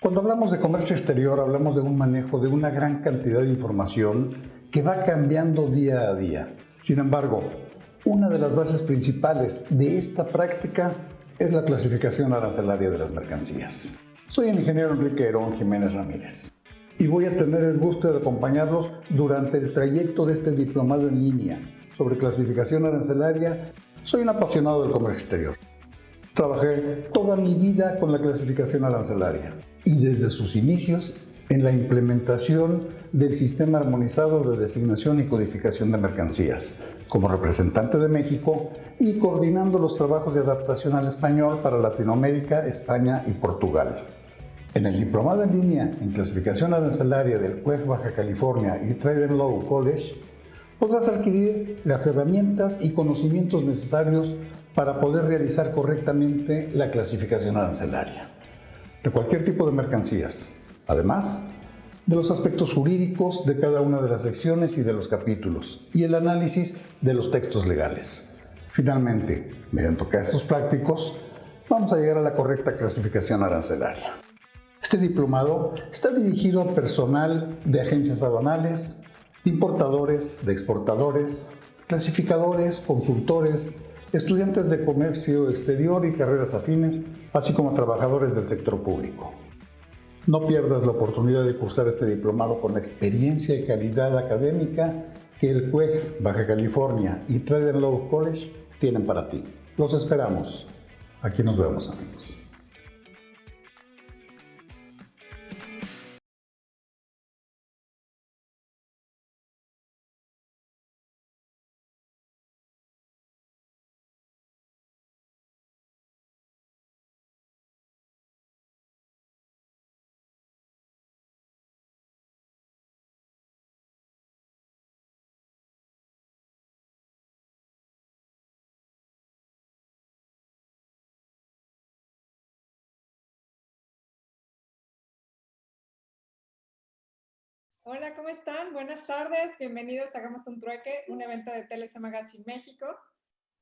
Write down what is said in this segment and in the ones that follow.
Cuando hablamos de comercio exterior, hablamos de un manejo de una gran cantidad de información que va cambiando día a día. Sin embargo, una de las bases principales de esta práctica es la clasificación arancelaria de las mercancías. Soy el ingeniero Enrique Herón Jiménez Ramírez y voy a tener el gusto de acompañarlos durante el trayecto de este diplomado en línea sobre clasificación arancelaria. Soy un apasionado del comercio exterior. Trabajé toda mi vida con la clasificación arancelaria y desde sus inicios en la implementación del sistema armonizado de designación y codificación de mercancías, como representante de México y coordinando los trabajos de adaptación al español para Latinoamérica, España y Portugal. En el diplomado en línea en clasificación arancelaria del CUEG Baja California y Trade and Law College, podrás adquirir las herramientas y conocimientos necesarios para poder realizar correctamente la clasificación arancelaria de cualquier tipo de mercancías, además de los aspectos jurídicos de cada una de las secciones y de los capítulos, y el análisis de los textos legales. Finalmente, mediante casos prácticos, vamos a llegar a la correcta clasificación arancelaria. Este diplomado está dirigido a personal de agencias aduanales, de importadores, de exportadores, clasificadores, consultores, estudiantes de comercio exterior y carreras afines, así como trabajadores del sector público. No pierdas la oportunidad de cursar este diplomado con la experiencia y calidad académica que el CUEG Baja California y Trade and Law College tienen para ti. Los esperamos. Aquí nos vemos, amigos. Hola, ¿cómo están? Buenas tardes, bienvenidos a Hagamos un Trueque, un evento de TLC Magazine México.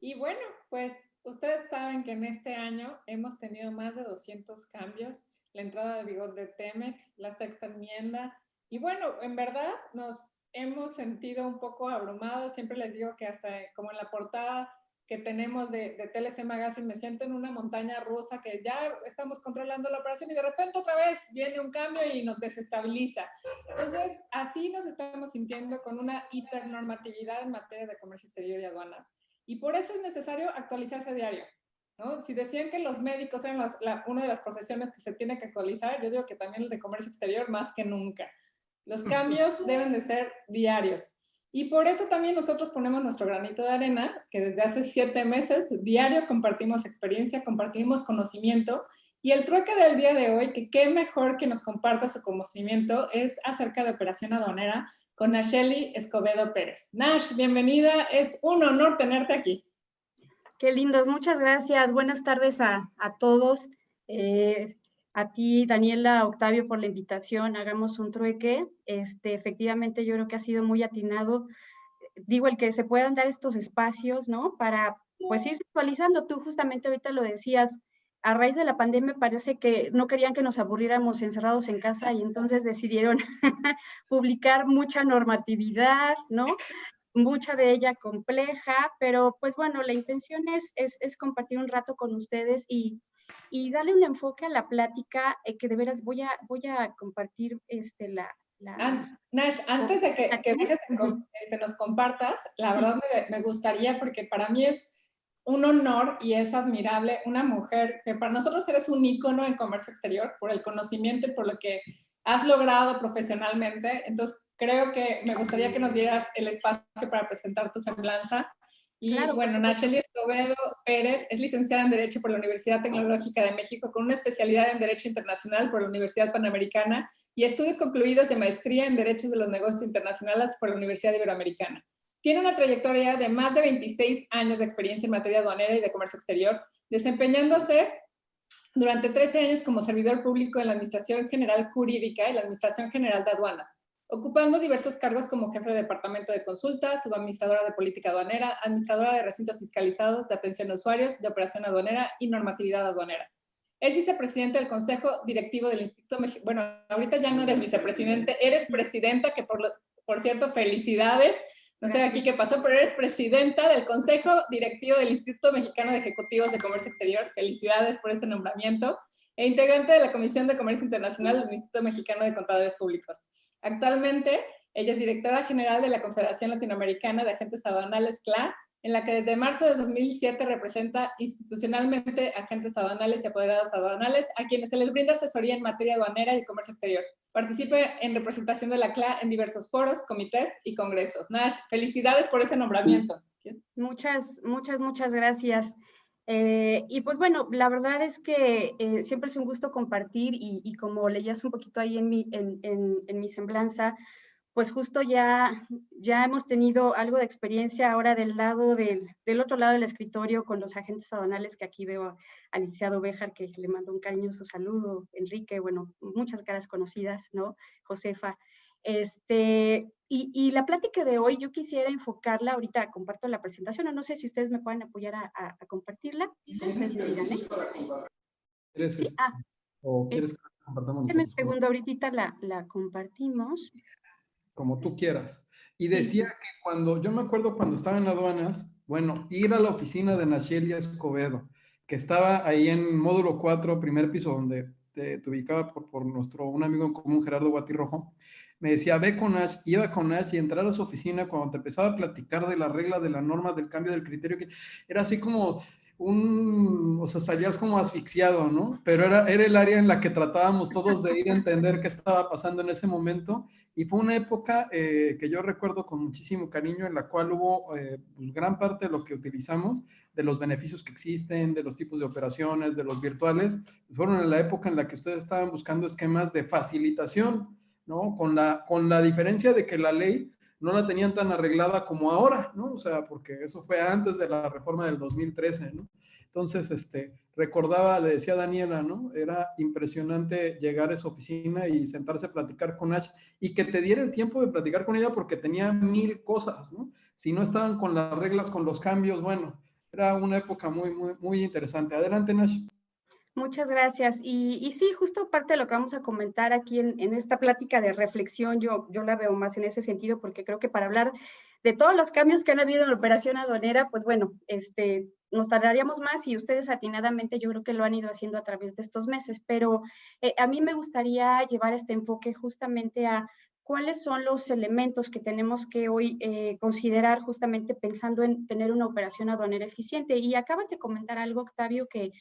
Y bueno, pues ustedes saben que en este año hemos tenido más de 200 cambios, la entrada de vigor de TEMEC, la sexta enmienda, y bueno, en verdad nos hemos sentido un poco abrumados. Siempre les digo que hasta como en la portada que tenemos de TLC Magazine, me siento en una montaña rusa que ya estamos controlando la operación y de repente otra vez viene un cambio y nos desestabiliza. Entonces, así nos estamos sintiendo con una hipernormatividad en materia de comercio exterior y aduanas. Y por eso es necesario actualizarse a diario, ¿no? Si decían que los médicos eran una de las profesiones que se tiene que actualizar, yo digo que también el de comercio exterior más que nunca. Los cambios deben de ser diarios. Y por eso también nosotros ponemos nuestro granito de arena, que desde hace 7 meses, diario compartimos experiencia, compartimos conocimiento. Y el trueque del día de hoy, que qué mejor que nos comparta su conocimiento, es acerca de operación aduanera con Nacheli Escobedo Pérez. Nash, bienvenida, es un honor tenerte aquí. Qué lindos, muchas gracias. Buenas tardes a todos. A ti, Daniela, Octavio, por la invitación. Hagamos un trueque. Efectivamente, yo creo que ha sido muy atinado. Digo, el que se puedan dar estos espacios, ¿no? Para, pues, ir actualizando. Tú justamente ahorita lo decías, a raíz de la pandemia parece que no querían que nos aburriéramos encerrados en casa y entonces decidieron publicar mucha normatividad, ¿no? Mucha de ella compleja, pero pues bueno, la intención es compartir un rato con ustedes y darle un enfoque a la plática que de veras voy a compartir Nash, antes de que dejes nos compartas, la verdad me gustaría, porque para mí es un honor y es admirable una mujer que para nosotros eres un ícono en comercio exterior por el conocimiento y por lo que has logrado profesionalmente. Entonces, creo que me gustaría que nos dieras el espacio para presentar tu semblanza. Y claro, bueno, Nacheli Escobedo Pérez es licenciada en Derecho por la Universidad Tecnológica de México con una especialidad en Derecho Internacional por la Universidad Panamericana y estudios concluidos de maestría en Derechos de los Negocios Internacionales por la Universidad Iberoamericana. Tiene una trayectoria de más de 26 años de experiencia en materia aduanera y de comercio exterior, desempeñándose durante 13 años como servidor público en la Administración General Jurídica y la Administración General de Aduanas, ocupando diversos cargos como jefe de departamento de consulta, subadministradora de política aduanera, administradora de recintos fiscalizados, de atención a usuarios, de operación aduanera y normatividad aduanera. Es vicepresidente del Consejo Directivo del Instituto Mexicano. Bueno, ahorita ya no eres vicepresidente, eres presidenta, que por cierto, felicidades. No sé aquí qué pasó, pero eres presidenta del Consejo Directivo del Instituto Mexicano de Ejecutivos de Comercio Exterior. Felicidades por este nombramiento. E integrante de la Comisión de Comercio Internacional del Instituto Mexicano de Contadores Públicos. Actualmente, ella es directora general de la Confederación Latinoamericana de Agentes Aduanales, CLA, en la que desde marzo de 2007 representa institucionalmente agentes aduanales y apoderados aduanales a quienes se les brinda asesoría en materia aduanera y comercio exterior. Participa en representación de la CLA en diversos foros, comités y congresos. Nash, felicidades por ese nombramiento. Muchas gracias. Y pues bueno, la verdad es que siempre es un gusto compartir y como leías un poquito ahí en mi semblanza, pues justo ya hemos tenido algo de experiencia ahora del otro lado del escritorio con los agentes aduanales, que aquí veo al licenciado Béjar, que le mando un cariñoso saludo, Enrique, bueno, muchas caras conocidas, ¿no? Josefa. Y la plática de hoy yo quisiera enfocarla, ahorita comparto la presentación, no sé si ustedes me pueden apoyar a compartirla. Ustedes me dirán, ¿eh? ¿Sí? ¿O quieres que la compartamos nosotros? Un segundo, ahorita la compartimos. Como tú quieras. Y decía que yo me acuerdo cuando estaba en aduanas, bueno, ir a la oficina de Nacheli Escobedo, que estaba ahí en módulo 4, primer piso, donde te ubicaba por un amigo en común, Gerardo Guatirrojo, me decía, ve con Nash, iba con Nash y entrar a su oficina cuando te empezaba a platicar de la regla, de la norma, del cambio del criterio, que era así como o sea, salías como asfixiado, ¿no? Pero era el área en la que tratábamos todos de ir a entender qué estaba pasando en ese momento, y fue una época que yo recuerdo con muchísimo cariño, en la cual hubo pues, gran parte de lo que utilizamos, de los beneficios que existen, de los tipos de operaciones, de los virtuales, fueron en la época en la que ustedes estaban buscando esquemas de facilitación, ¿no? Con la diferencia de que la ley no la tenían tan arreglada como ahora, ¿no? O sea, porque eso fue antes de la reforma del 2013, ¿no? Entonces, recordaba, le decía a Daniela, ¿no? Era impresionante llegar a esa oficina y sentarse a platicar con Ash y que te diera el tiempo de platicar con ella porque tenía 1000 cosas, ¿no? Si no estaban con las reglas, con los cambios, bueno, era una época muy, muy, muy interesante. Adelante, Nash. Muchas gracias. Y sí, justo parte de lo que vamos a comentar aquí en esta plática de reflexión, yo la veo más en ese sentido, porque creo que para hablar de todos los cambios que han habido en la operación aduanera, pues bueno, nos tardaríamos más y ustedes atinadamente yo creo que lo han ido haciendo a través de estos meses, pero a mí me gustaría llevar este enfoque justamente a cuáles son los elementos que tenemos que hoy considerar justamente pensando en tener una operación aduanera eficiente. Y acabas de comentar algo, Octavio, que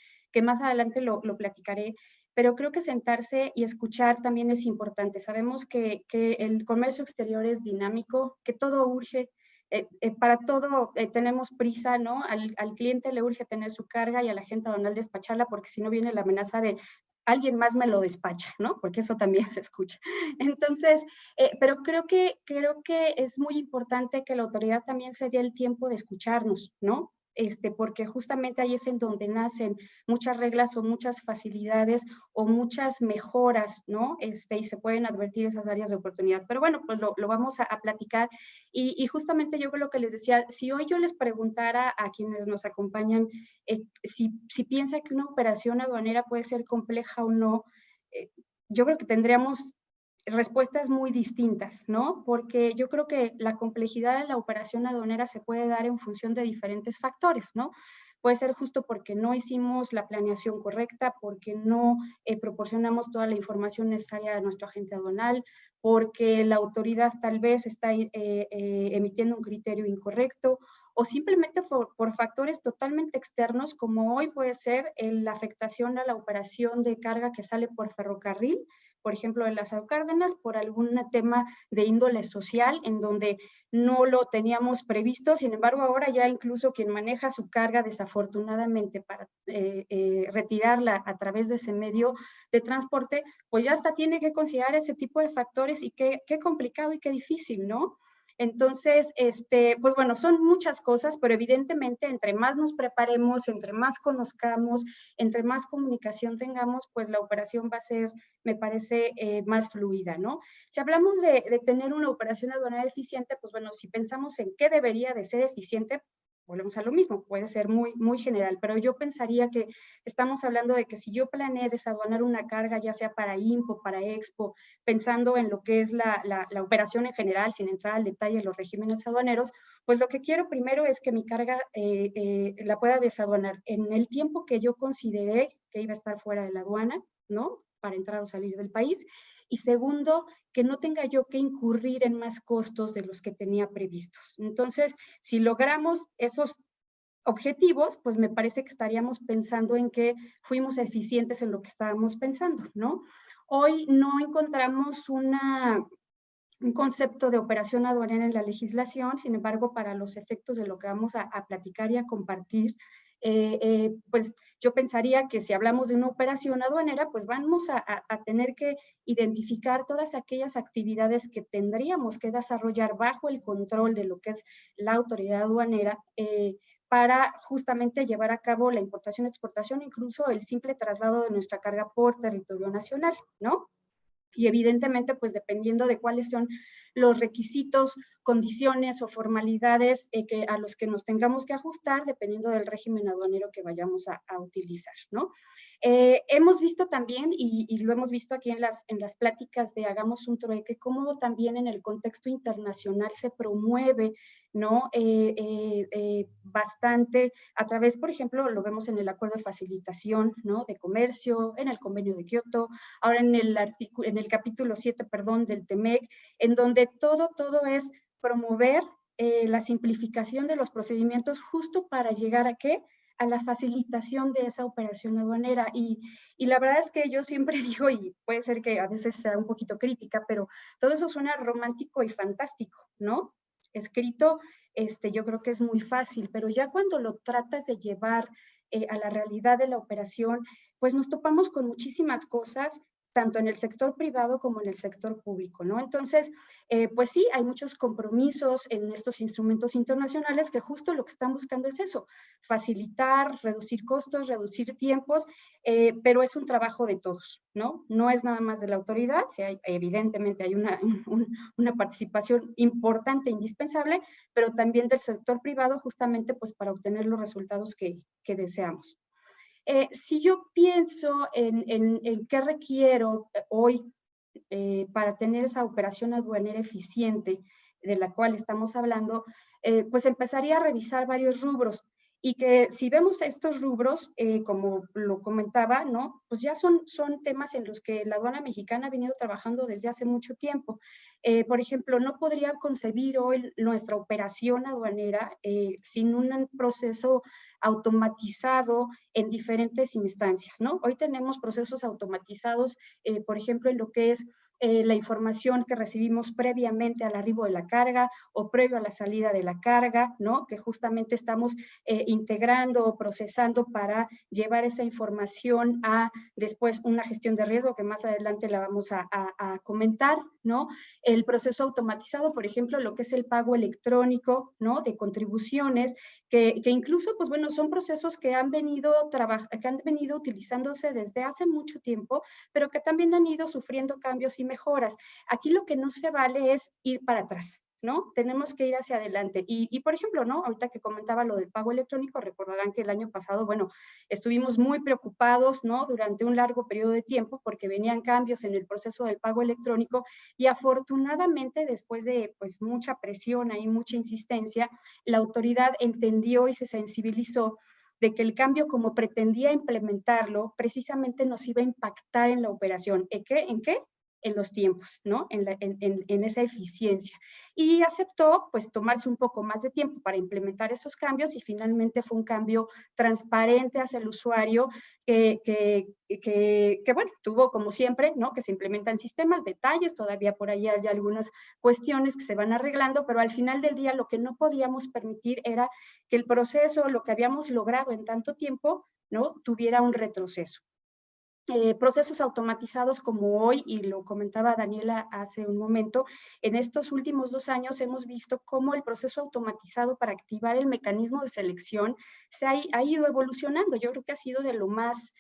más adelante lo platicaré, pero creo que sentarse y escuchar también es importante. Sabemos que el comercio exterior es dinámico, que todo urge, para todo tenemos prisa, ¿no? Al cliente le urge tener su carga y a la gente aduanal despacharla, porque si no viene la amenaza de alguien más me lo despacha, ¿no? Porque eso también se escucha. Entonces, pero creo que es muy importante que la autoridad también se dé el tiempo de escucharnos, ¿no? Porque justamente ahí es en donde nacen muchas reglas o muchas facilidades o muchas mejoras, ¿no? Y se pueden advertir esas áreas de oportunidad. Pero bueno, pues lo vamos a platicar. Y justamente yo creo lo que les decía, si hoy yo les preguntara a quienes nos acompañan si piensa que una operación aduanera puede ser compleja o no, yo creo que tendríamos respuestas muy distintas, ¿no? Porque yo creo que la complejidad de la operación aduanera se puede dar en función de diferentes factores, ¿no? Puede ser justo porque no hicimos la planeación correcta, porque no proporcionamos toda la información necesaria a nuestro agente aduanal, porque la autoridad tal vez está emitiendo un criterio incorrecto, o simplemente por factores totalmente externos, como hoy puede ser la afectación a la operación de carga que sale por ferrocarril, por ejemplo, en Lázaro Cárdenas, por algún tema de índole social, en donde no lo teníamos previsto. Sin embargo, ahora ya incluso quien maneja su carga, desafortunadamente, para retirarla a través de ese medio de transporte, pues ya hasta tiene que considerar ese tipo de factores, y qué complicado y qué difícil, ¿no? Entonces, pues bueno, son muchas cosas, pero evidentemente entre más nos preparemos, entre más conozcamos, entre más comunicación tengamos, pues la operación va a ser, me parece, más fluida, ¿no? Si hablamos de tener una operación aduanera eficiente, pues bueno, si pensamos en qué debería de ser eficiente, volvemos a lo mismo, puede ser muy, muy general, pero yo pensaría que estamos hablando de que si yo planeé desaduanar una carga, ya sea para IMPO, para Expo, pensando en lo que es la operación en general, sin entrar al detalle de los regímenes aduaneros, pues lo que quiero primero es que mi carga la pueda desaduanar en el tiempo que yo consideré que iba a estar fuera de la aduana, ¿no? Para entrar o salir del país. Y segundo, que no tenga yo que incurrir en más costos de los que tenía previstos. Entonces, si logramos esos objetivos, pues me parece que estaríamos pensando en que fuimos eficientes en lo que estábamos pensando, ¿no? Hoy no encontramos un concepto de operación aduanera en la legislación, sin embargo, para los efectos de lo que vamos a platicar y a compartir, pues yo pensaría que si hablamos de una operación aduanera, pues vamos a tener que identificar todas aquellas actividades que tendríamos que desarrollar bajo el control de lo que es la autoridad aduanera, para justamente llevar a cabo la importación, exportación, incluso el simple traslado de nuestra carga por territorio nacional, ¿no? Y evidentemente, pues dependiendo de cuáles son los requisitos, condiciones o formalidades a los que nos tengamos que ajustar, dependiendo del régimen aduanero que vayamos a utilizar, ¿no? Hemos visto también, y lo hemos visto aquí en las pláticas de Hagamos un Trueque, cómo también en el contexto internacional se promueve, ¿no? Bastante a través, por ejemplo, lo vemos en el acuerdo de facilitación, ¿no? De comercio, en el convenio de Kioto, ahora en el capítulo 7, perdón, del TEMEC, en donde todo es promover la simplificación de los procedimientos justo para llegar a ¿qué? A la facilitación de esa operación aduanera. Y la verdad es que yo siempre digo, y puede ser que a veces sea un poquito crítica, pero todo eso suena romántico y fantástico, ¿no? Escrito, yo creo que es muy fácil, pero ya cuando lo tratas de llevar a la realidad de la operación, pues nos topamos con muchísimas cosas, tanto en el sector privado como en el sector público, ¿no? Entonces, pues sí, hay muchos compromisos en estos instrumentos internacionales que justo lo que están buscando es eso, facilitar, reducir costos, reducir tiempos, pero es un trabajo de todos, ¿no? No es nada más de la autoridad, sí evidentemente hay una participación importante, indispensable, pero también del sector privado justamente pues para obtener los resultados que deseamos. Si yo pienso en qué requiero hoy para tener esa operación aduanera eficiente de la cual estamos hablando, pues empezaría a revisar varios rubros y que si vemos estos rubros, como lo comentaba, ¿no? Pues ya son temas en los que la aduana mexicana ha venido trabajando desde hace mucho tiempo. Por ejemplo, no podría concebir hoy nuestra operación aduanera sin un proceso automatizado en diferentes instancias, ¿no? Hoy tenemos procesos automatizados, por ejemplo, en lo que es la información que recibimos previamente al arribo de la carga o previo a la salida de la carga, ¿no? Que justamente estamos integrando o procesando para llevar esa información a después una gestión de riesgo que más adelante la vamos a comentar, ¿no? El proceso automatizado, por ejemplo, lo que es el pago electrónico, ¿no? De contribuciones, que incluso, pues bueno, son procesos que han venido utilizándose desde hace mucho tiempo, pero que también han ido sufriendo cambios y mejoras. Aquí lo que no se vale es ir para atrás, ¿no? Tenemos que ir hacia adelante. Y por ejemplo, ¿no? Ahorita que comentaba lo del pago electrónico, recordarán que el año pasado, bueno, estuvimos muy preocupados, ¿no? Durante un largo periodo de tiempo porque venían cambios en el proceso del pago electrónico y afortunadamente después de pues mucha presión y mucha insistencia, la autoridad entendió y se sensibilizó de que el cambio como pretendía implementarlo precisamente nos iba a impactar en la operación. ¿En qué? En los tiempos, ¿no? En esa eficiencia. Y aceptó, pues, tomarse un poco más de tiempo para implementar esos cambios y finalmente fue un cambio transparente hacia el usuario que bueno, tuvo como siempre, ¿no? Que se implementan sistemas, detalles, todavía por ahí hay algunas cuestiones que se van arreglando, pero al final del día lo que no podíamos permitir era que el proceso, lo que habíamos logrado en tanto tiempo, ¿no? Tuviera un retroceso. Procesos automatizados como hoy, y lo comentaba Daniela hace un momento, en estos últimos 2 años hemos visto cómo el proceso automatizado para activar el mecanismo de selección se ha ido evolucionando. Yo creo que ha sido de lo más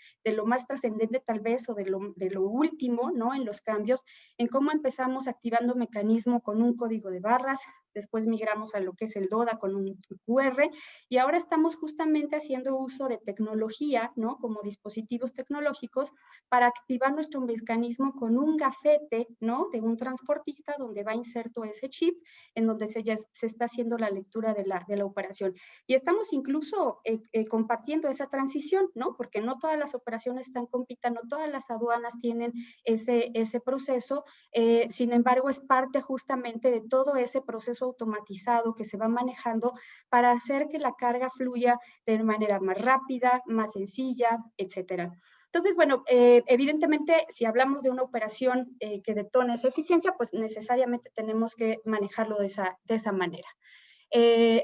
trascendente tal vez, o de lo último, ¿no? En los cambios, en cómo empezamos activando mecanismo con un código de barras, después migramos a lo que es el DODA con un QR, y ahora estamos justamente haciendo uso de tecnología, ¿no? Como dispositivos tecnológicos para activar nuestro mecanismo con un gafete, ¿no? De un transportista donde va inserto ese chip, en donde se está haciendo la lectura de la operación. Y estamos incluso compartiendo esa transición, ¿no? Porque no todas las operaciones están completas, no todas las aduanas tienen ese proceso, sin embargo es parte justamente de todo ese proceso automatizado que se va manejando para hacer que la carga fluya de manera más rápida, más sencilla, etcétera. Entonces, bueno, evidentemente, si hablamos de una operación que detone esa eficiencia, pues necesariamente tenemos que manejarlo de esa manera.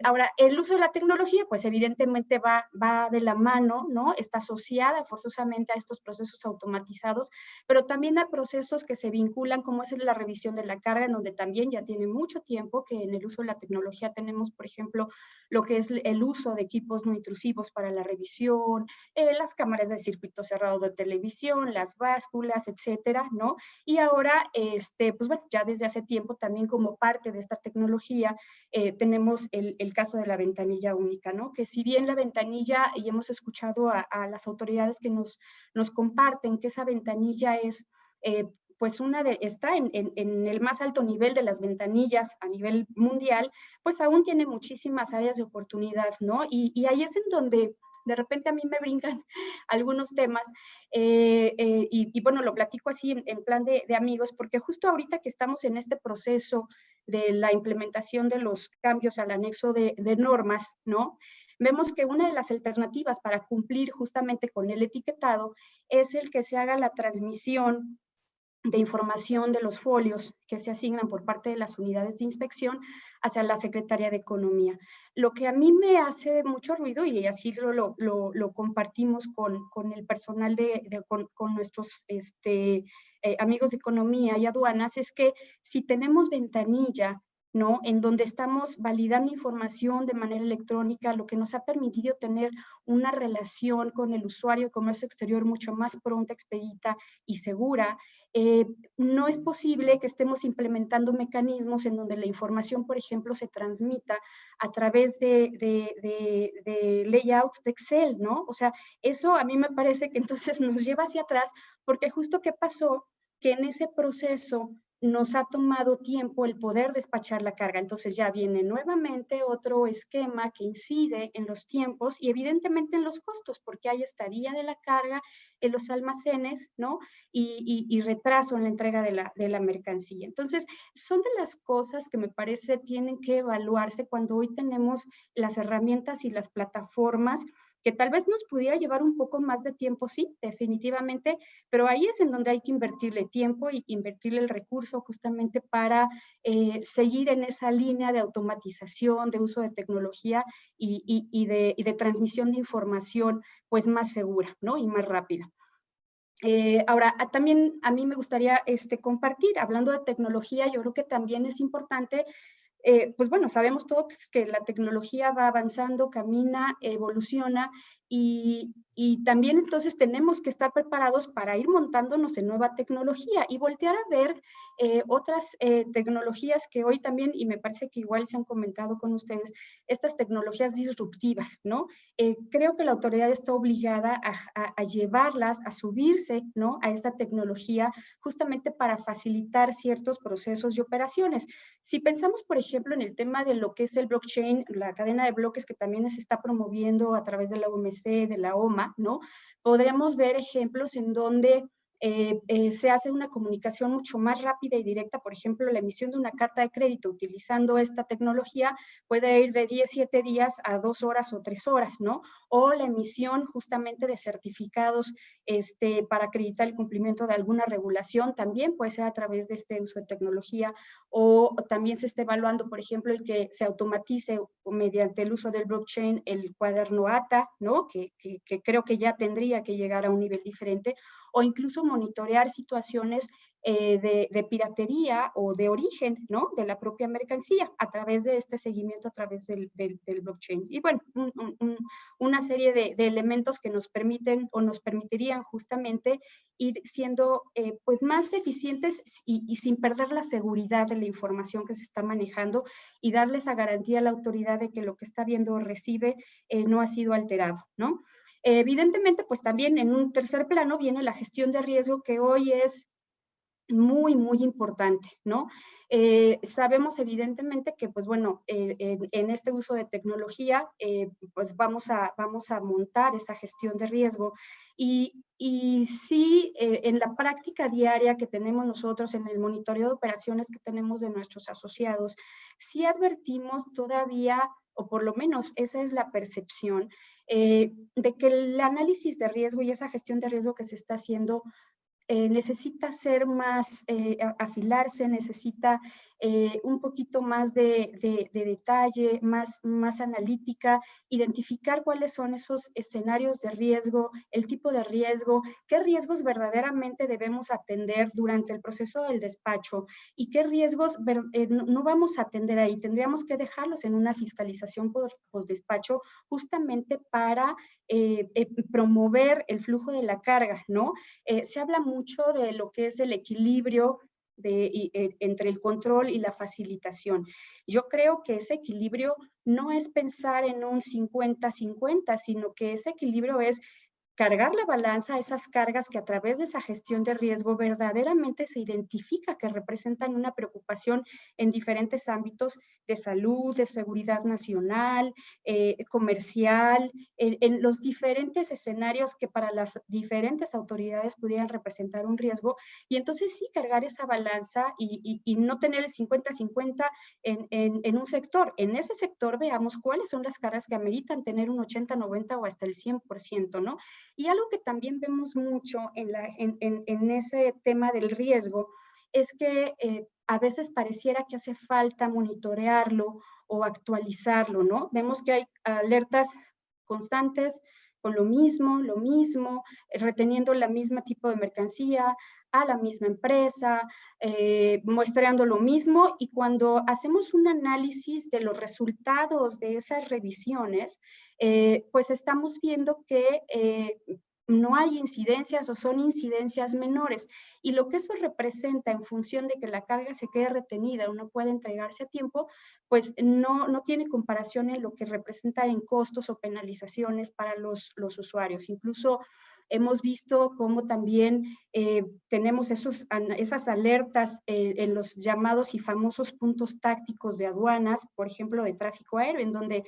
Ahora, el uso de la tecnología, pues evidentemente va de la mano, ¿no? Está asociada forzosamente a estos procesos automatizados, pero también a procesos que se vinculan, como es la revisión de la carga, en donde también ya tiene mucho tiempo que en el uso de la tecnología tenemos, por ejemplo, lo que es el uso de equipos no intrusivos para la revisión, las cámaras de circuito cerrado de televisión, las básculas, etcétera, ¿no? Y ahora, pues bueno, ya desde hace tiempo también como parte de esta tecnología, tenemos el caso de la ventanilla única, ¿no? Que si bien la ventanilla, y hemos escuchado a las autoridades que nos comparten que esa ventanilla es, pues está en el más alto nivel de las ventanillas a nivel mundial, pues aún tiene muchísimas áreas de oportunidad, ¿no? Y ahí es en donde de repente a mí me brincan algunos temas y bueno, lo platico así en plan de amigos, porque justo ahorita que estamos en este proceso de la implementación de los cambios al anexo de normas, ¿no? Vemos que una de las alternativas para cumplir justamente con el etiquetado es el que se haga la transmisión de información de los folios que se asignan por parte de las unidades de inspección hacia la Secretaría de Economía. Lo que a mí me hace mucho ruido, y así lo compartimos con el personal con nuestros amigos de Economía y Aduanas, es que si tenemos ventanilla, ¿no? En donde estamos validando información de manera electrónica, lo que nos ha permitido tener una relación con el usuario de comercio exterior mucho más pronta, expedita y segura. No es posible que estemos implementando mecanismos en donde la información, por ejemplo, se transmita a través de layouts de Excel, ¿no? O sea, eso a mí me parece que entonces nos lleva hacia atrás, porque justo ¿qué pasó? Que en ese proceso nos ha tomado tiempo el poder despachar la carga. Entonces ya viene nuevamente otro esquema que incide en los tiempos y evidentemente en los costos, porque hay estadía de la carga en los almacenes, ¿no? Y retraso en la entrega de la mercancía. Entonces, son de las cosas que me parece tienen que evaluarse cuando hoy tenemos las herramientas y las plataformas que tal vez nos pudiera llevar un poco más de tiempo, sí, definitivamente, pero ahí es en donde hay que invertirle tiempo y invertirle el recurso justamente para seguir en esa línea de automatización, de uso de tecnología y de transmisión de información pues más segura, ¿no? Y más rápida. Ahora, también a mí me gustaría compartir, hablando de tecnología, yo creo que también es importante pues bueno, sabemos todos que la tecnología va avanzando, camina, evoluciona y también entonces tenemos que estar preparados para ir montándonos en nueva tecnología y voltear a ver otras tecnologías que hoy también, y me parece que igual se han comentado con ustedes, estas tecnologías disruptivas, ¿no? Creo que la autoridad está obligada a llevarlas, a subirse, ¿no? A esta tecnología justamente para facilitar ciertos procesos y operaciones. Si pensamos, por ejemplo, en el tema de lo que es el blockchain, la cadena de bloques que también se está promoviendo a través de la OMC, de la OMA, ¿no? Podremos ver ejemplos en donde se hace una comunicación mucho más rápida y directa. Por ejemplo, la emisión de una carta de crédito utilizando esta tecnología puede ir de 17 días a 2 horas o 3 horas, ¿no? O la emisión justamente de certificados para acreditar el cumplimiento de alguna regulación también puede ser a través de este uso de tecnología, o también se está evaluando, por ejemplo, el que se automatice mediante el uso del blockchain el cuaderno ATA, ¿no? Que creo que ya tendría que llegar a un nivel diferente, o incluso monitorear situaciones de piratería o de origen, ¿no? De la propia mercancía a través de este seguimiento, a través del blockchain. Y bueno, una serie de elementos que nos permiten o nos permitirían justamente ir siendo pues más eficientes y sin perder la seguridad de la información que se está manejando y darle esa garantía a la autoridad de que lo que está viendo o recibe no ha sido alterado, ¿no? Evidentemente, pues también en un tercer plano viene la gestión de riesgo, que hoy es muy, muy importante, ¿no? Sabemos evidentemente que, pues bueno, en este uso de tecnología, pues vamos a montar esa gestión de riesgo y sí, en la práctica diaria que tenemos nosotros, en el monitoreo de operaciones que tenemos de nuestros asociados, sí advertimos todavía, o por lo menos esa es la percepción, de que el análisis de riesgo y esa gestión de riesgo que se está haciendo necesita ser más, afilarse, necesita un poquito más de detalle, más analítica, identificar cuáles son esos escenarios de riesgo, el tipo de riesgo, qué riesgos verdaderamente debemos atender durante el proceso del despacho y qué riesgos no vamos a atender ahí. Tendríamos que dejarlos en una fiscalización post-despacho justamente para promover el flujo de la carga, ¿no? Se habla mucho de lo que es el equilibrio entre el control y la facilitación. Yo creo que ese equilibrio no es pensar en un 50-50, sino que ese equilibrio es cargar la balanza a esas cargas que a través de esa gestión de riesgo verdaderamente se identifica que representan una preocupación en diferentes ámbitos de salud, de seguridad nacional, comercial, en los diferentes escenarios que para las diferentes autoridades pudieran representar un riesgo, y entonces sí cargar esa balanza y no tener el 50-50 en un sector. En ese sector veamos cuáles son las cargas que ameritan tener un 80-90 o hasta el 100%, ¿no? Y algo que también vemos mucho en ese tema del riesgo es que a veces pareciera que hace falta monitorearlo o actualizarlo, ¿no? Vemos que hay alertas constantes con lo mismo, reteniendo la misma tipo de mercancía, a la misma empresa, muestreando lo mismo, y cuando hacemos un análisis de los resultados de esas revisiones, pues estamos viendo que no hay incidencias o son incidencias menores, y lo que eso representa en función de que la carga se quede retenida o no puede entregarse a tiempo, pues no tiene comparación en lo que representa en costos o penalizaciones para los usuarios. Incluso hemos visto cómo también tenemos esas alertas en los llamados y famosos puntos tácticos de aduanas, por ejemplo, de tráfico aéreo, en donde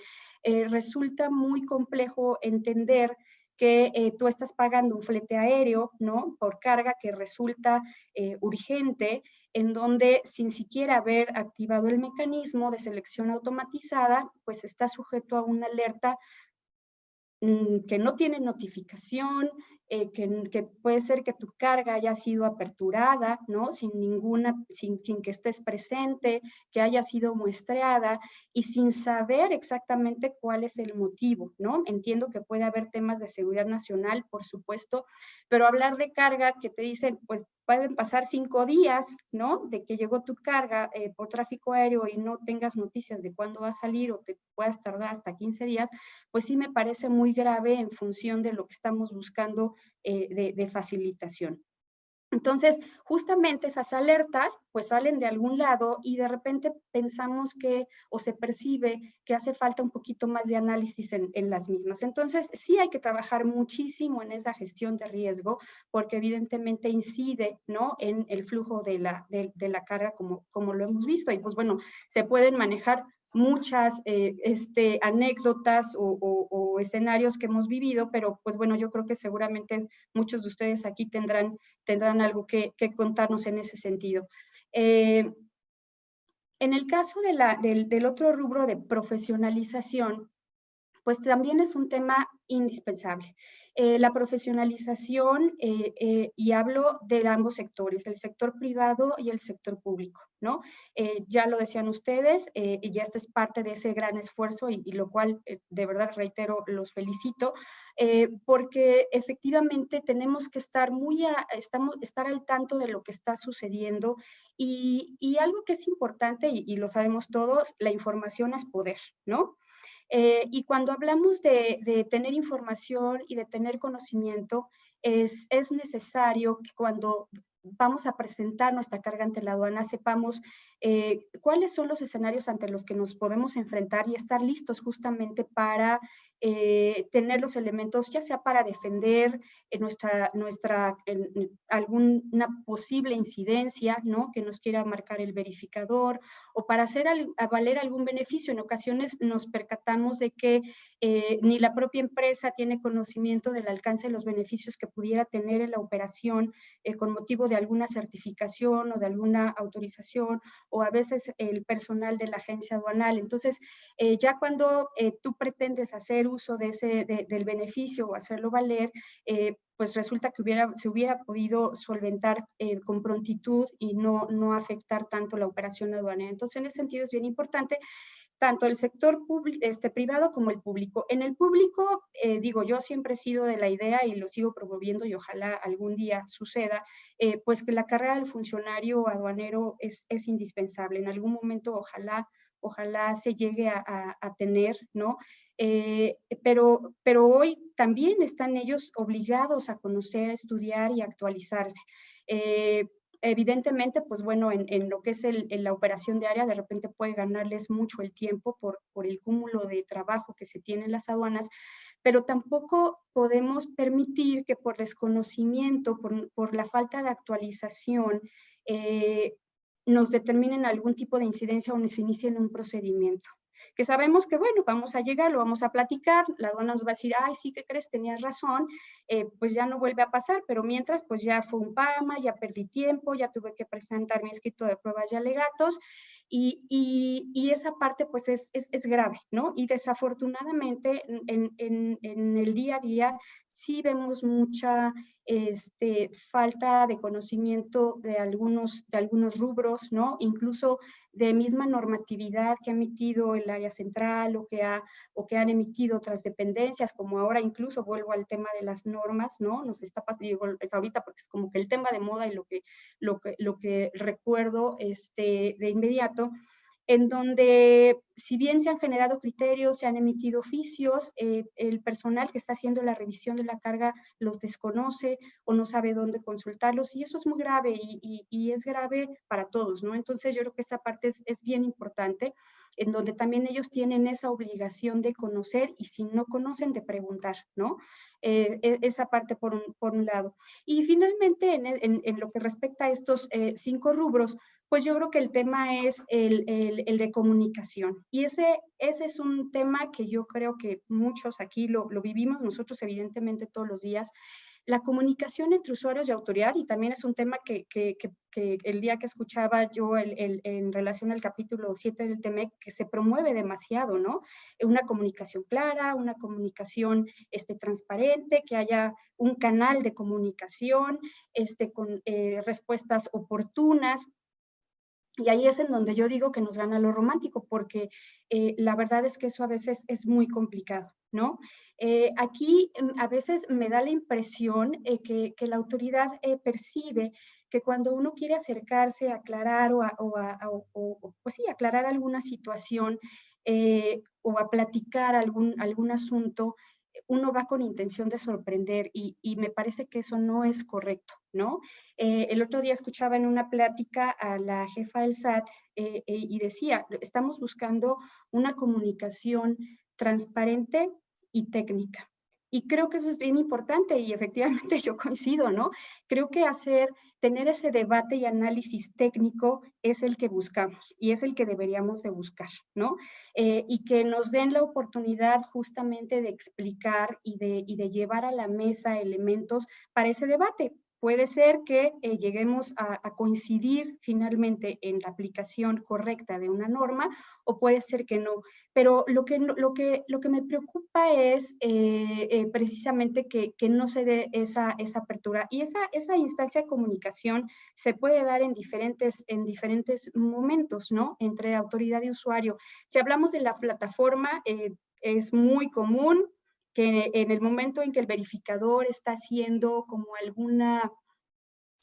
resulta muy complejo entender que tú estás pagando un flete aéreo, ¿no? Por carga que resulta urgente, en donde sin siquiera haber activado el mecanismo de selección automatizada, pues está sujeto a una alerta que no tiene notificación, que puede ser que tu carga haya sido aperturada, ¿no? Sin que estés presente, que haya sido muestreada y sin saber exactamente cuál es el motivo, ¿no? Entiendo que puede haber temas de seguridad nacional, por supuesto, pero hablar de carga que te dicen, pues pueden pasar 5 días, ¿no? De que llegó tu carga por tráfico aéreo y no tengas noticias de cuándo va a salir o te puedas tardar hasta 15 días, pues sí me parece muy grave en función de lo que estamos buscando de facilitación. Entonces, justamente esas alertas pues salen de algún lado y de repente pensamos que o se percibe que hace falta un poquito más de análisis en las mismas. Entonces, sí hay que trabajar muchísimo en esa gestión de riesgo porque evidentemente incide, ¿no? En el flujo de la carga como lo hemos visto. Y pues bueno, se pueden manejar muchas anécdotas o escenarios que hemos vivido, pero pues bueno, yo creo que seguramente muchos de ustedes aquí tendrán algo que contarnos en ese sentido. En el caso del otro rubro de profesionalización, pues también es un tema indispensable. La profesionalización, y hablo de ambos sectores, el sector privado y el sector público, ¿no? Ya lo decían ustedes, y ya esta es parte de ese gran esfuerzo y lo cual de verdad reitero, los felicito, porque efectivamente tenemos que estar estar al tanto de lo que está sucediendo y algo que es importante y lo sabemos todos, la información es poder, ¿no? Y cuando hablamos de tener información y de tener conocimiento, es necesario que cuando vamos a presentar nuestra carga ante la aduana sepamos cuáles son los escenarios ante los que nos podemos enfrentar y estar listos justamente para tener los elementos, ya sea para defender alguna posible incidencia, ¿no? Que nos quiera marcar el verificador, o para hacer valer algún beneficio. En ocasiones nos percatamos de que ni la propia empresa tiene conocimiento del alcance de los beneficios que pudiera tener en la operación con motivo de alguna certificación o de alguna autorización, o a veces el personal de la agencia aduanal. Entonces, ya cuando tú pretendes hacer uso del beneficio o hacerlo valer, pues resulta que se hubiera podido solventar con prontitud y no afectar tanto la operación aduanera. Entonces, en ese sentido es bien importante tanto el sector privado como el público. En el público, digo, yo siempre he sido de la idea y lo sigo promoviendo y ojalá algún día suceda, pues que la carrera del funcionario aduanero es indispensable. En algún momento ojalá se llegue a tener, ¿no? Pero hoy también están ellos obligados a conocer, estudiar y actualizarse. Evidentemente, pues bueno, en lo que es la operación diaria, de repente puede ganarles mucho el tiempo por el cúmulo de trabajo que se tiene en las aduanas, pero tampoco podemos permitir que por desconocimiento, por la falta de actualización, nos determinen algún tipo de incidencia o nos inicien un procedimiento. Que sabemos que, bueno, vamos a llegar, lo vamos a platicar, la aduana nos va a decir, ay, sí, ¿qué crees? Tenías razón, pues ya no vuelve a pasar, pero mientras, pues ya fue un PAMA, ya perdí tiempo, ya tuve que presentar mi escrito de pruebas y alegatos, y esa parte, pues es grave, ¿no? Y desafortunadamente, en el día a día, sí vemos mucha falta de conocimiento de algunos rubros, ¿no? Incluso de misma normatividad que ha emitido el área central o que han emitido otras dependencias, como ahora incluso vuelvo al tema de las normas, ¿no? Nos está pasando, digo, es ahorita porque es como que el tema de moda y lo que recuerdo de inmediato, en donde si bien se han generado criterios, se han emitido oficios, el personal que está haciendo la revisión de la carga los desconoce o no sabe dónde consultarlos, y eso es muy grave y es grave para todos, ¿no? Entonces yo creo que esa parte es bien importante, en donde también ellos tienen esa obligación de conocer y si no conocen, de preguntar, ¿no? Esa parte por un lado. Y finalmente, en lo que respecta a estos 5 rubros, pues yo creo que el tema es el de comunicación. Y ese es un tema que yo creo que muchos aquí lo vivimos, nosotros evidentemente todos los días. La comunicación entre usuarios y autoridad, y también es un tema que el día que escuchaba yo en relación al capítulo 7 del TEMEC, que se promueve demasiado, ¿no? Una comunicación clara, una comunicación transparente, que haya un canal de comunicación con respuestas oportunas. Y ahí es en donde yo digo que nos gana lo romántico, porque la verdad es que eso a veces es muy complicado, ¿no? Aquí a veces me da la impresión que la autoridad percibe que cuando uno quiere acercarse a aclarar pues sí, aclarar alguna situación o a platicar algún asunto, uno va con intención de sorprender y me parece que eso no es correcto, ¿no? El otro día escuchaba en una plática a la jefa del SAT y decía, estamos buscando una comunicación transparente y técnica. Y creo que eso es bien importante y efectivamente yo coincido, ¿no? Creo que tener ese debate y análisis técnico es el que buscamos y es el que deberíamos de buscar, ¿no? Y que nos den la oportunidad justamente de explicar y de llevar a la mesa elementos para ese debate, Puede ser que lleguemos a coincidir finalmente en la aplicación correcta de una norma, o puede ser que no. Pero lo que me preocupa es precisamente que no se dé esa apertura. Y esa instancia de comunicación se puede dar en diferentes momentos, ¿no? Entre autoridad y usuario. Si hablamos de la plataforma, es muy común que en el momento en que el verificador está haciendo como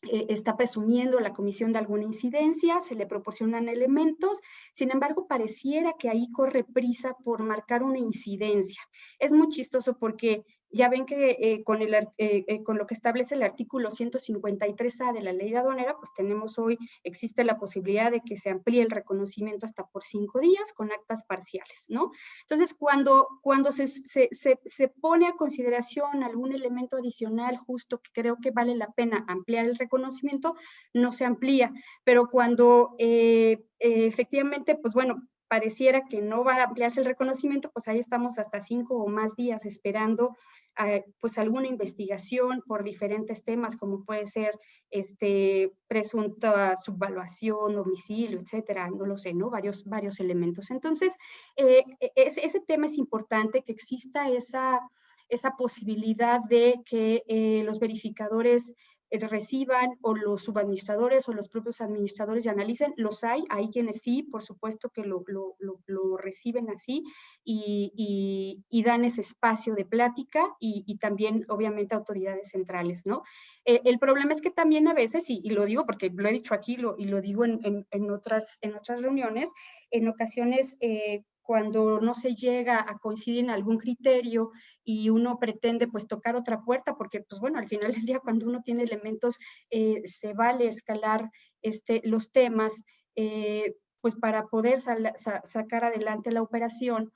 está presumiendo la comisión de alguna incidencia, se le proporcionan elementos, sin embargo, pareciera que ahí corre prisa por marcar una incidencia. Es muy chistoso porque ya ven que con lo que establece el artículo 153A de la ley de aduanera, pues existe la posibilidad de que se amplíe el reconocimiento hasta por 5 días con actas parciales, ¿no? Entonces, cuando se pone a consideración algún elemento adicional justo que creo que vale la pena ampliar el reconocimiento, no se amplía, pero cuando efectivamente, pues bueno, pareciera que no va a ampliarse el reconocimiento, pues ahí estamos hasta 5 o más días esperando pues alguna investigación por diferentes temas, como puede ser presunta subvaluación, domicilio, etcétera, no lo sé, ¿no? Varios elementos. Entonces, ese tema es importante, que exista esa posibilidad de que los verificadores reciban, o los subadministradores o los propios administradores, y analicen. Hay quienes sí, por supuesto que lo reciben así y dan ese espacio de plática, y también obviamente autoridades centrales, ¿no? El problema es que también a veces, y lo digo porque lo he dicho aquí y lo digo en otras reuniones, en ocasiones cuando no se llega a coincidir en algún criterio y uno pretende pues tocar otra puerta, porque pues bueno, al final del día cuando uno tiene elementos se vale escalar los temas pues para poder sacar adelante la operación.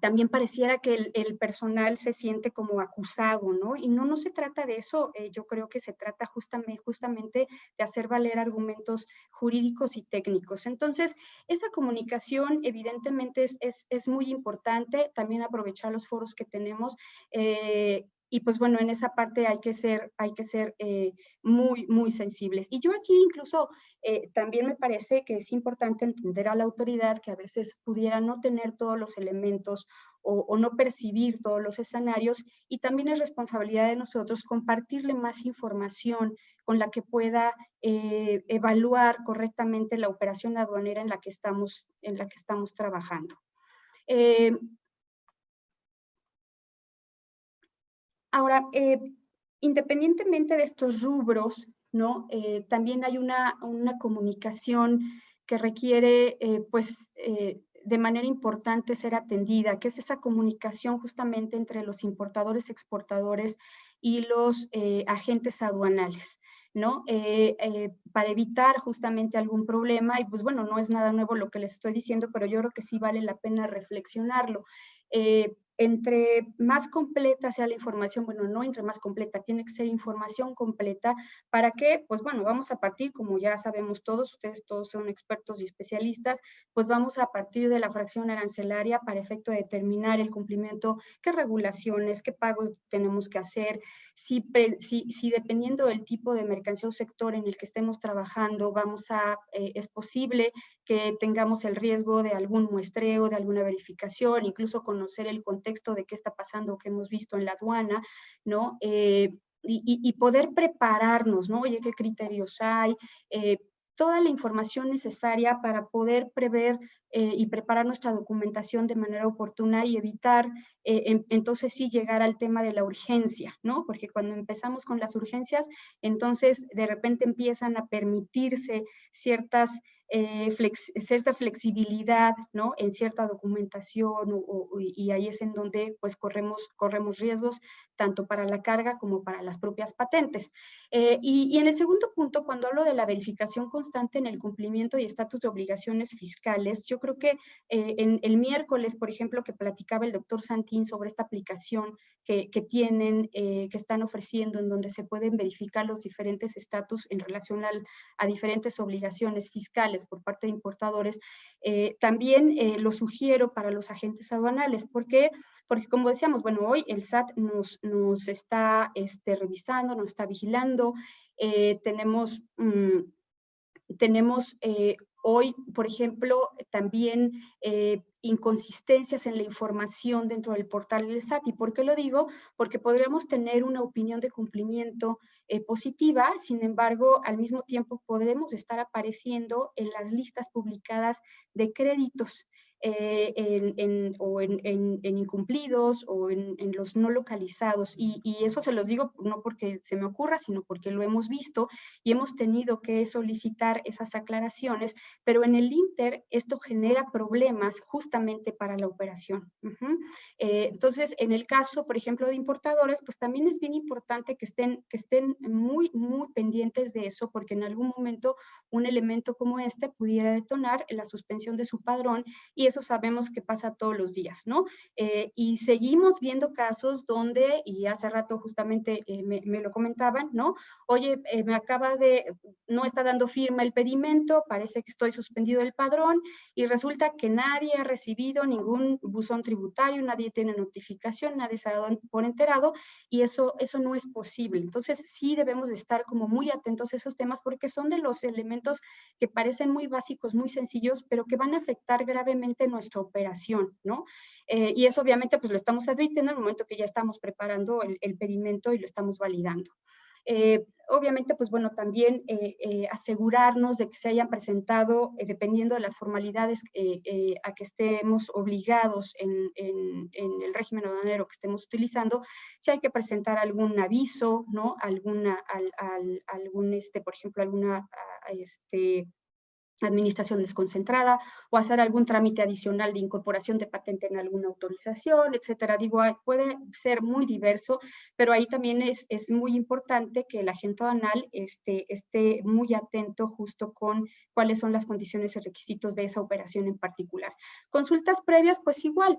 También pareciera que el personal se siente como acusado, ¿no? Y no se trata de eso. Yo creo que se trata justamente de hacer valer argumentos jurídicos y técnicos. Entonces, esa comunicación evidentemente es muy importante. También aprovechar los foros que tenemos. Y pues bueno, en esa parte hay que ser muy, muy sensibles. Y yo aquí incluso también me parece que es importante entender a la autoridad que a veces pudiera no tener todos los elementos o no percibir todos los escenarios, y también es responsabilidad de nosotros compartirle más información con la que pueda evaluar correctamente la operación aduanera en la que estamos trabajando. Ahora, independientemente de estos rubros, ¿no? También hay una comunicación que requiere, de manera importante ser atendida, que es esa comunicación justamente entre los importadores, exportadores y los agentes aduanales, ¿no? Para evitar justamente algún problema, y pues bueno, no es nada nuevo lo que les estoy diciendo, pero yo creo que sí vale la pena reflexionarlo. Entre más completa sea la información, bueno, no entre más completa, tiene que ser información completa. ¿Para qué? Pues bueno, vamos a partir, como ya sabemos todos, ustedes todos son expertos y especialistas, pues vamos a partir de la fracción arancelaria para efecto de determinar el cumplimiento, qué regulaciones, qué pagos tenemos que hacer, si dependiendo del tipo de mercancía o sector en el que estemos trabajando, es posible que tengamos el riesgo de algún muestreo, de alguna verificación, incluso conocer el contexto de qué está pasando, que hemos visto en la aduana, ¿no? Y poder prepararnos, ¿no? Oye, ¿qué criterios hay? Toda la información necesaria para poder prever y preparar nuestra documentación de manera oportuna y evitar, entonces sí, llegar al tema de la urgencia, ¿no? Porque cuando empezamos con las urgencias, entonces de repente empiezan a permitirse cierta flexibilidad, ¿no? En cierta documentación y ahí es en donde pues corremos riesgos tanto para la carga como para las propias patentes. Y en el segundo punto, cuando hablo de la verificación constante en el cumplimiento y estatus de obligaciones fiscales, yo creo que en el miércoles, por ejemplo, que platicaba el doctor Santín sobre esta aplicación que están ofreciendo, en donde se pueden verificar los diferentes estatus en relación a diferentes obligaciones fiscales, aduanales por parte de importadores, también lo sugiero para los agentes aduanales. ¿Por qué? Porque como decíamos, bueno, hoy el SAT nos está revisando, nos está vigilando, tenemos hoy, por ejemplo, también inconsistencias en la información dentro del portal del SAT. ¿Y por qué lo digo? Porque podríamos tener una opinión de cumplimiento positiva, sin embargo, al mismo tiempo podemos estar apareciendo en las listas publicadas de créditos, en incumplidos o en los no localizados. Y eso se los digo no porque se me ocurra, sino porque lo hemos visto y hemos tenido que solicitar esas aclaraciones, pero en el Inter esto genera problemas justamente para la operación. Entonces, en el caso, por ejemplo, de importadores, pues también es bien importante que estén muy, muy pendientes de eso, porque en algún momento un elemento como este pudiera detonar la suspensión de su padrón, y eso sabemos que pasa todos los días, ¿no? Y seguimos viendo casos donde, y hace rato justamente me lo comentaban, ¿no? Oye, no está dando firma el pedimento, parece que estoy suspendido del padrón, y resulta que nadie ha recibido ningún buzón tributario, nadie tiene notificación, nadie se ha dado por enterado, y eso no es posible. Entonces, sí debemos de estar como muy atentos a esos temas, porque son de los elementos que parecen muy básicos, muy sencillos, pero que van a afectar gravemente nuestra operación, ¿no? Y eso obviamente pues lo estamos advirtiendo en el momento que ya estamos preparando el pedimento y lo estamos validando. Obviamente, pues bueno, también asegurarnos de que se hayan presentado, dependiendo de las formalidades a que estemos obligados en el régimen aduanero que estemos utilizando, si hay que presentar algún aviso, ¿no? Por ejemplo, alguna administración desconcentrada, o hacer algún trámite adicional de incorporación de patente en alguna autorización, etcétera. Digo, puede ser muy diverso, pero ahí también es muy importante que el agente aduanal esté muy atento justo con cuáles son las condiciones y requisitos de esa operación en particular. Consultas previas, pues igual,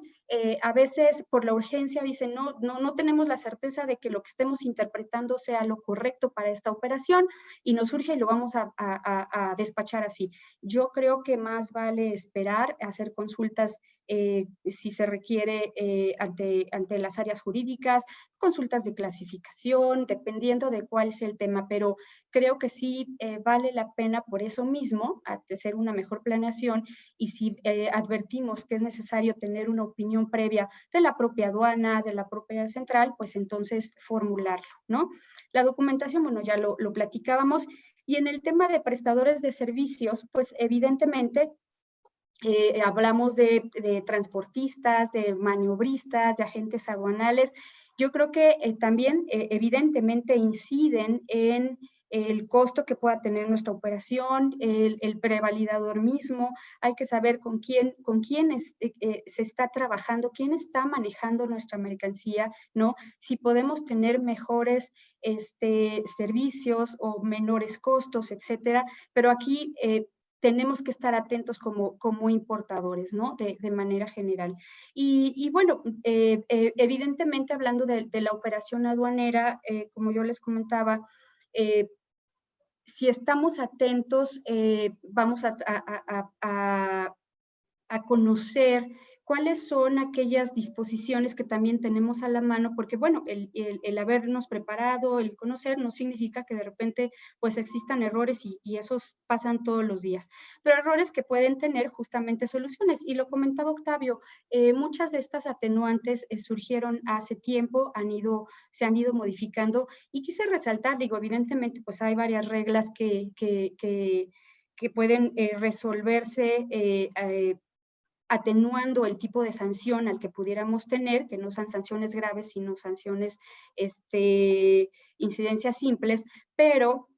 a veces por la urgencia dicen, no tenemos la certeza de que lo que estemos interpretando sea lo correcto para esta operación, y nos surge y lo vamos a despachar así. Yo creo que más vale esperar, hacer consultas si se requiere ante las áreas jurídicas, consultas de clasificación, dependiendo de cuál es el tema, pero creo que sí vale la pena por eso mismo hacer una mejor planeación, y si advertimos que es necesario tener una opinión previa de la propia aduana, de la propia central, pues entonces formularlo, ¿no? La documentación, bueno, ya lo platicábamos. Y en el tema de prestadores de servicios, pues evidentemente hablamos de transportistas, de maniobristas, de agentes aduanales. Yo creo que también evidentemente inciden en el costo que pueda tener nuestra operación, el prevalidador mismo. Hay que saber con quién se está trabajando, quién está manejando nuestra mercancía, ¿no? Si podemos tener mejores servicios o menores costos, etcétera. Pero aquí tenemos que estar atentos como importadores, ¿no? De manera general. Y bueno, evidentemente hablando de la operación aduanera, como yo les comentaba, si estamos atentos, vamos a conocer cuáles son aquellas disposiciones que también tenemos a la mano, porque bueno, el habernos preparado, el conocer, no significa que de repente pues existan errores, y esos pasan todos los días, pero errores que pueden tener justamente soluciones. Y lo comentaba Octavio, muchas de estas atenuantes surgieron hace tiempo, se han ido modificando, y quise resaltar, digo, evidentemente pues hay varias reglas que pueden resolverse atenuando el tipo de sanción al que pudiéramos tener, que no sean sanciones graves, sino sanciones, incidencias simples, pero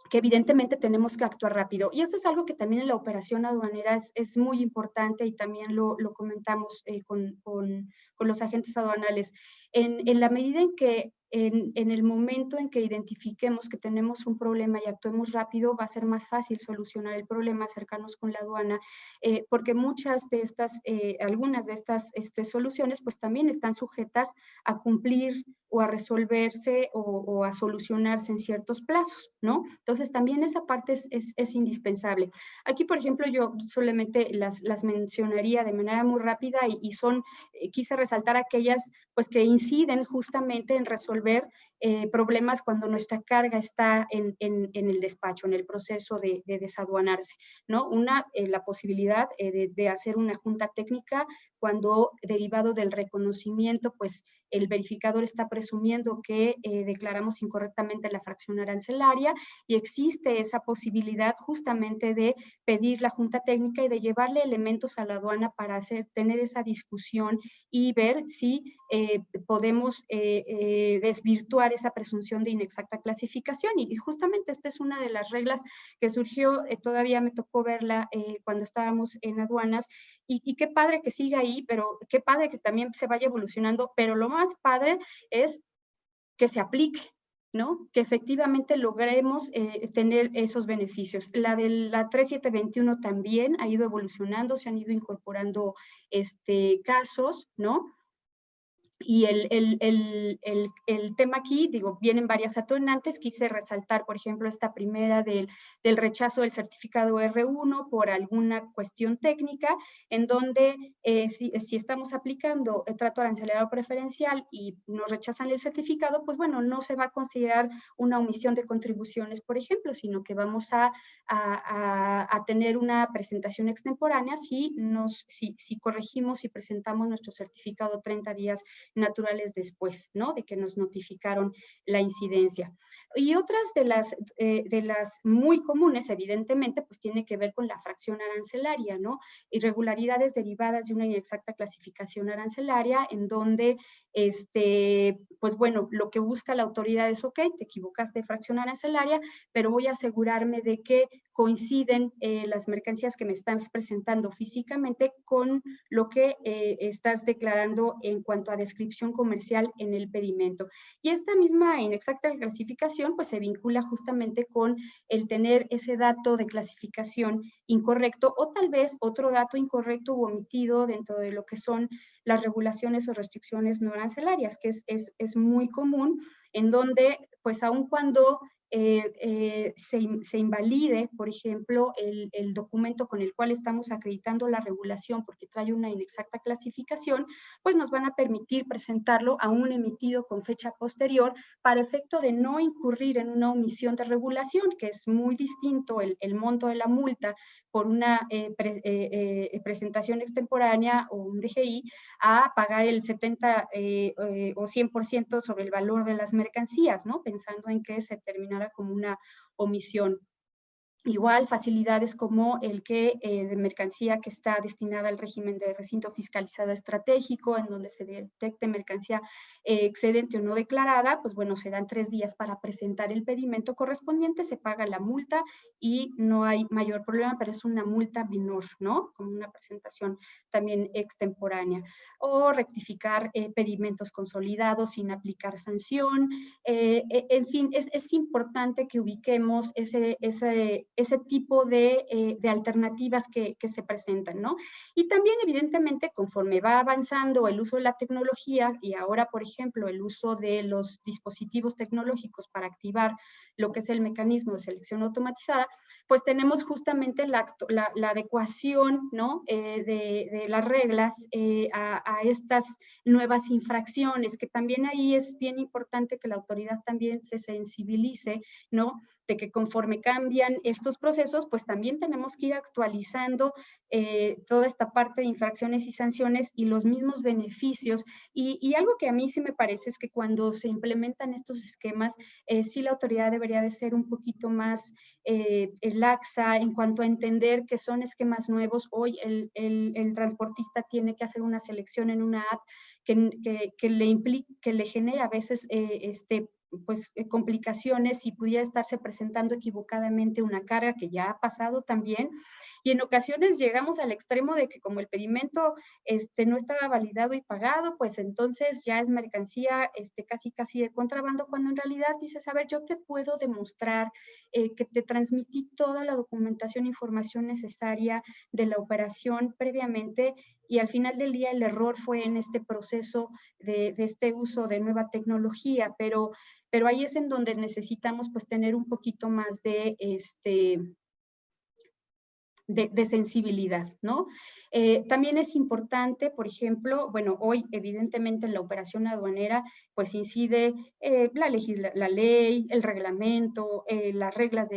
que evidentemente tenemos que actuar rápido. Y eso es algo que también en la operación aduanera es muy importante, y también lo comentamos con los agentes aduanales. En la medida en que en el momento en que identifiquemos que tenemos un problema y actuemos rápido, va a ser más fácil solucionar el problema, acercarnos con la aduana, porque muchas de estas, algunas de estas soluciones, pues también están sujetas a cumplir o a resolverse o a solucionarse en ciertos plazos, ¿no? Entonces, también esa parte es indispensable. Aquí, por ejemplo, yo solamente las mencionaría de manera muy rápida y son, quise resaltar aquellas pues que inciden justamente en resolver problemas cuando nuestra carga está en el despacho, en el proceso de desaduanarse, ¿no? Una, la posibilidad de hacer una junta técnica cuando, derivado del reconocimiento, pues el verificador está presumiendo que declaramos incorrectamente la fracción arancelaria y existe esa posibilidad justamente de pedir la junta técnica y de llevarle elementos a la aduana para tener esa discusión y ver si podemos desvirtuar esa presunción de inexacta clasificación. Y justamente esta es una de las reglas que surgió, todavía me tocó verla cuando estábamos en aduanas, y qué padre que siga ahí, pero qué padre que también se vaya evolucionando, pero lo más padre es que se aplique, ¿no? Que efectivamente logremos tener esos beneficios. La de la 3721 también ha ido evolucionando, se han ido incorporando casos, ¿no? Y el tema aquí, digo, vienen varias atenuantes. Quise resaltar, por ejemplo, esta primera del rechazo del certificado R1 por alguna cuestión técnica, en donde si estamos aplicando el trato arancelario preferencial y nos rechazan el certificado, pues bueno, no se va a considerar una omisión de contribuciones, por ejemplo, sino que vamos a tener una presentación extemporánea si corregimos y presentamos nuestro certificado 30 días naturales después, ¿no? De que nos notificaron la incidencia. Y otras de las muy comunes, evidentemente, pues tiene que ver con la fracción arancelaria, ¿no? Irregularidades derivadas de una inexacta clasificación arancelaria, en donde, pues bueno, lo que busca la autoridad es, ok, te equivocaste de fracción arancelaria, pero voy a asegurarme de que coinciden las mercancías que me estás presentando físicamente con lo que estás declarando en cuanto a descripción comercial en el pedimento. Y esta misma inexacta clasificación pues se vincula justamente con el tener ese dato de clasificación incorrecto o tal vez otro dato incorrecto u omitido dentro de lo que son las regulaciones o restricciones no arancelarias, que es muy común, en donde pues aun cuando se invalide, por ejemplo, el documento con el cual estamos acreditando la regulación porque trae una inexacta clasificación, pues nos van a permitir presentarlo aún emitido con fecha posterior para efecto de no incurrir en una omisión de regulación, que es muy distinto el monto de la multa por una presentación extemporánea o un DGI a pagar el 70 o 100% sobre el valor de las mercancías, ¿no? Pensando en que se terminara como una omisión. Igual, facilidades como el que de mercancía que está destinada al régimen de recinto fiscalizado estratégico, en donde se detecte mercancía excedente o no declarada, pues bueno, se dan 3 días para presentar el pedimento correspondiente, se paga la multa y no hay mayor problema, pero es una multa menor, ¿no? Como una presentación también extemporánea. O rectificar pedimentos consolidados sin aplicar sanción. En fin, es importante que ubiquemos ese tipo de alternativas que se presentan, ¿no? Y también, evidentemente, conforme va avanzando el uso de la tecnología y ahora, por ejemplo, el uso de los dispositivos tecnológicos para activar lo que es el mecanismo de selección automatizada, pues tenemos justamente la adecuación, ¿no? de las reglas a estas nuevas infracciones, que también ahí es bien importante que la autoridad también se sensibilice, ¿no? De que conforme cambian estos procesos, pues también tenemos que ir actualizando toda esta parte de infracciones y sanciones y los mismos beneficios. Y algo que a mí sí me parece es que cuando se implementan estos esquemas, sí la autoridad debería de ser un poquito más laxa en cuanto a entender que son esquemas nuevos. Hoy el transportista tiene que hacer una selección en una app que le genera a veces complicaciones y pudiera estarse presentando equivocadamente una carga, que ya ha pasado también. y en ocasiones llegamos al extremo de que como el pedimento no estaba validado y pagado, pues entonces ya es mercancía casi de contrabando, cuando en realidad dices, a ver, yo te puedo demostrar que te transmití toda la documentación e información necesaria de la operación previamente, y al final del día el error fue en este proceso de este uso de nueva tecnología, pero ahí es en donde necesitamos pues tener un poquito más de sensibilidad, ¿no? También es importante, por ejemplo, bueno, hoy evidentemente en la operación aduanera pues incide la ley, el reglamento, las reglas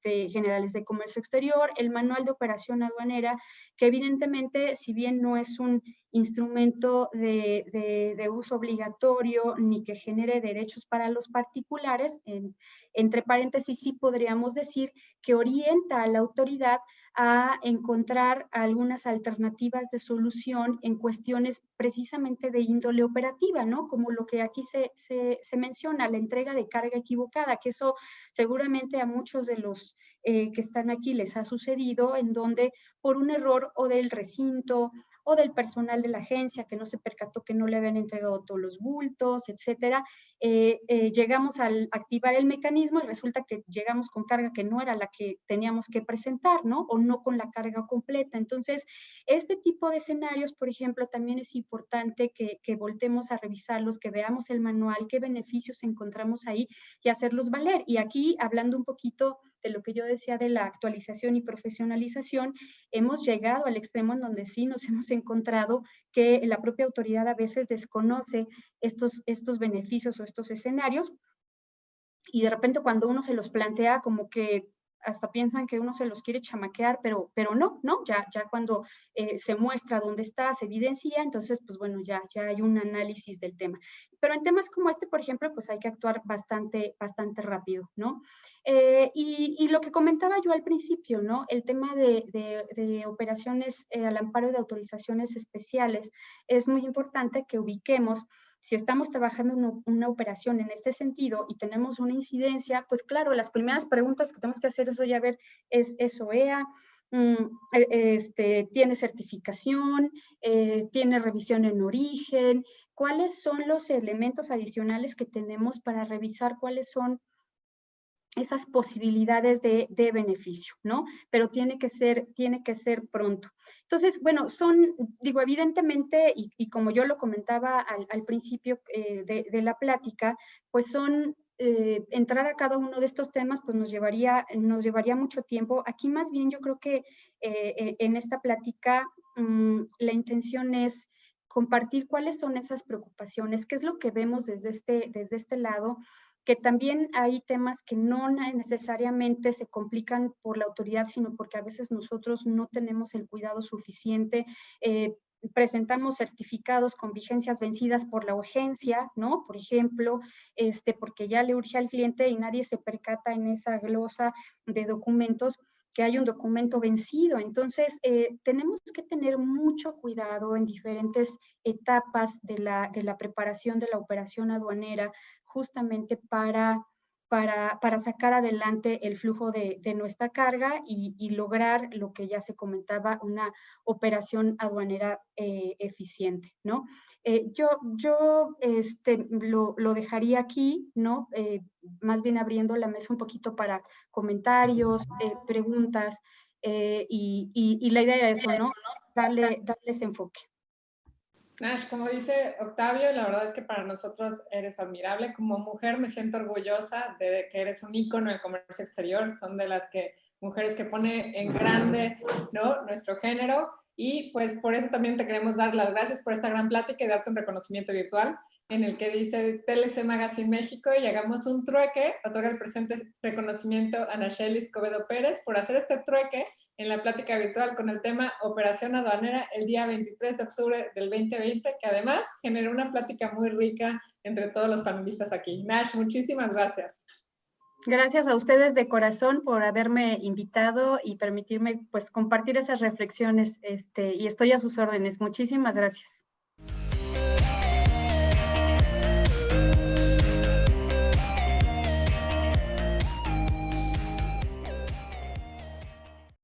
generales de comercio exterior, el manual de operación aduanera, que evidentemente, si bien no es un instrumento de uso obligatorio ni que genere derechos para los particulares, entre paréntesis sí podríamos decir que orienta a la autoridad a encontrar algunas alternativas de solución en cuestiones precisamente de índole operativa, ¿no? Como lo que aquí se menciona, la entrega de carga equivocada, que eso seguramente a muchos de los que están aquí les ha sucedido, en donde por un error o del recinto o del personal de la agencia que no se percató que no le habían entregado todos los bultos, etcétera, llegamos a activar el mecanismo y resulta que llegamos con carga que no era la que teníamos que presentar, ¿no? O no con la carga completa. Entonces, este tipo de escenarios, por ejemplo, también es importante que voltemos a revisarlos, que veamos el manual, qué beneficios encontramos ahí y hacerlos valer. Y aquí, hablando un poquito de lo que yo decía de la actualización y profesionalización, hemos llegado al extremo en donde sí nos hemos encontrado que la propia autoridad a veces desconoce estos beneficios o estos escenarios, y de repente cuando uno se los plantea como que hasta piensan que uno se los quiere chamaquear, pero no, ya cuando se muestra dónde está, se evidencia, entonces pues bueno, ya hay un análisis del tema. Pero en temas como este, por ejemplo, pues hay que actuar bastante rápido, ¿no? Y lo que comentaba yo al principio, ¿no? El tema de operaciones al amparo de autorizaciones especiales, es muy importante que ubiquemos. Si estamos trabajando una operación en este sentido y tenemos una incidencia, pues claro, las primeras preguntas que tenemos que hacer es, oye, a ver, ¿es OEA? ¿Tiene certificación? ¿Tiene revisión en origen? ¿Cuáles son los elementos adicionales que tenemos para revisar cuáles son esas posibilidades de beneficio, ¿no? Pero tiene que ser pronto. Entonces, bueno, digo, evidentemente, y como yo lo comentaba al principio de la plática, pues entrar a cada uno de estos temas, pues nos llevaría mucho tiempo. Aquí más bien yo creo que en esta plática la intención es compartir cuáles son esas preocupaciones, qué es lo que vemos desde este lado, que también hay temas que no necesariamente se complican por la autoridad, sino porque a veces nosotros no tenemos el cuidado suficiente. Presentamos certificados con vigencias vencidas por la urgencia, ¿no? Por ejemplo, porque ya le urge al cliente y nadie se percata en esa glosa de documentos que hay un documento vencido. Entonces, tenemos que tener mucho cuidado en diferentes etapas de la preparación de la operación aduanera, justamente para sacar adelante el flujo de nuestra carga y lograr lo que ya se comentaba, una operación aduanera eficiente, ¿no? Yo lo dejaría aquí, ¿no? Más bien abriendo la mesa un poquito para comentarios, preguntas, y la idea era eso, ¿no? Darles enfoque. Nash, como dice Octavio, la verdad es que para nosotros eres admirable. Como mujer me siento orgullosa de que eres un ícono del comercio exterior. Son de las mujeres que pone en grande, ¿no?, nuestro género. Y pues por eso también te queremos dar las gracias por esta gran plática y darte un reconocimiento virtual en el que dice TLC Magazine México, y hagamos un trueque. Otorga el presente reconocimiento a Nacheli Escobedo Pérez por hacer este trueque en la plática virtual con el tema Operación Aduanera el día 23 de octubre del 2020, que además generó una plática muy rica entre todos los panelistas aquí. Nash, muchísimas gracias. Gracias a ustedes de corazón por haberme invitado y permitirme pues compartir esas reflexiones, y estoy a sus órdenes. Muchísimas gracias.